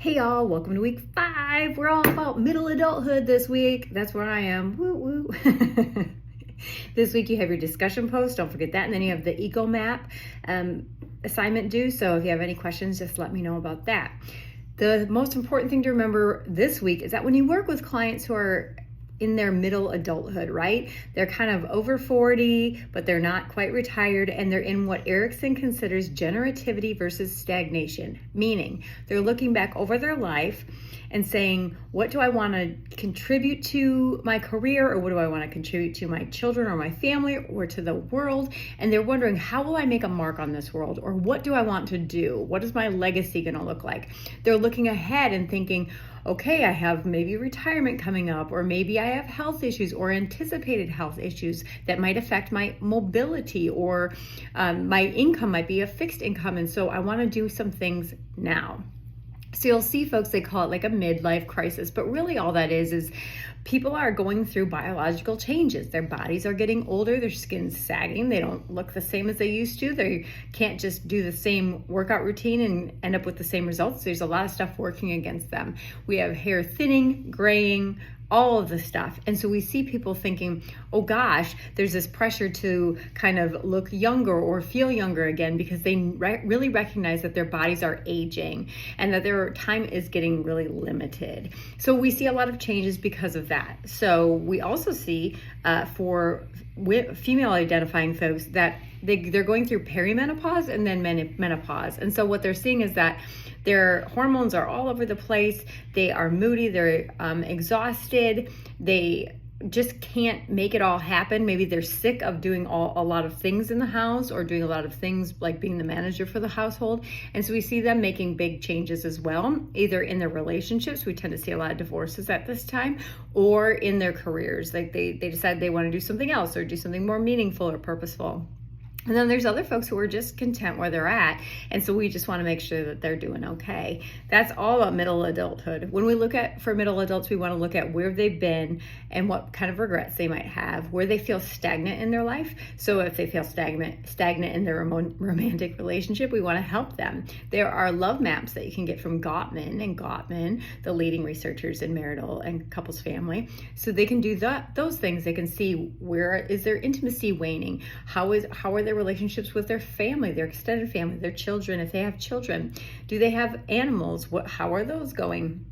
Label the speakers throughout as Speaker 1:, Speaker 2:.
Speaker 1: Hey y'all, welcome to week 5. We're all about middle adulthood this week. That's where I am. Woo woo. This week you have your discussion post. Don't forget that. And then you have the eco map assignment due. So if you have any questions, just let me know about that. The most important thing to remember this week is that when you work with clients who are in their middle adulthood, right? They're kind of over 40, but they're not quite retired, and they're in what Erickson considers generativity versus stagnation, meaning they're looking back over their life and saying, what do I want to contribute to my career, or what do I want to contribute to my children or my family or to the world? And they're wondering, how will I make a mark on this world? Or what do I want to do? What is my legacy going to look like? They're looking ahead and thinking, okay, I have maybe retirement coming up, or maybe I have health issues or anticipated health issues that might affect my mobility, or my income might be a fixed income. And so I want to do some things now. So you'll see folks, they call it like a midlife crisis, but really all that is people are going through biological changes. Their bodies are getting older, their skin's sagging, they don't look the same as they used to. They can't just do the same workout routine and end up with the same results. There's a lot of stuff working against them. We have hair thinning, graying, all of the stuff. And so we see people thinking, oh gosh, there's this pressure to kind of look younger or feel younger again, because they really recognize that their bodies are aging and that their time is getting really limited. So we see a lot of changes because of that. So we also see for female identifying folks that they're going through perimenopause and then menopause. And so what they're seeing is that their hormones are all over the place. They are moody, they're exhausted, they just can't make it all happen. Maybe they're sick of doing a lot of things in the house, or doing a lot of things like being the manager for the household. And so we see them making big changes as well, either in their relationships. We tend to see a lot of divorces at this time, or in their careers. Like they decide they want to do something else or do something more meaningful or purposeful. And then there's other folks who are just content where they're at. And so we just want to make sure that they're doing okay. That's all about middle adulthood. When we look at, for middle adults, we want to look at where they've been and what kind of regrets they might have, where they feel stagnant in their life. So if they feel stagnant in their romantic relationship, we want to help them. There are love maps that you can get from Gottman, the leading researchers in marital and couples family. So they can do those things. They can see, where is their intimacy waning? How are their relationships with their family, their extended family, their children, if they have children? Do they have animals? How are those going?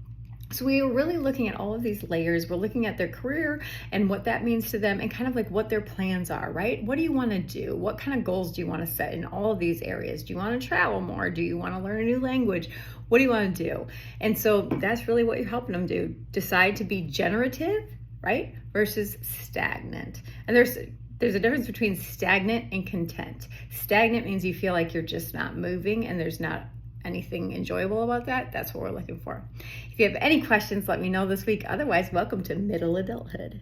Speaker 1: So we are really looking at all of these layers. We're looking at their career and what that means to them, and kind of like what their plans are, right? What do you want to do? What kind of goals do you want to set in all of these areas? Do you want to travel more? Do you want to learn a new language? What do you want to do? And so that's really what you're helping them do. Decide to be generative, right? Versus stagnant. And there's a difference between stagnant and content. Stagnant means you feel like you're just not moving and there's not anything enjoyable about that. That's what we're looking for. If you have any questions, let me know this week. Otherwise, welcome to middle adulthood.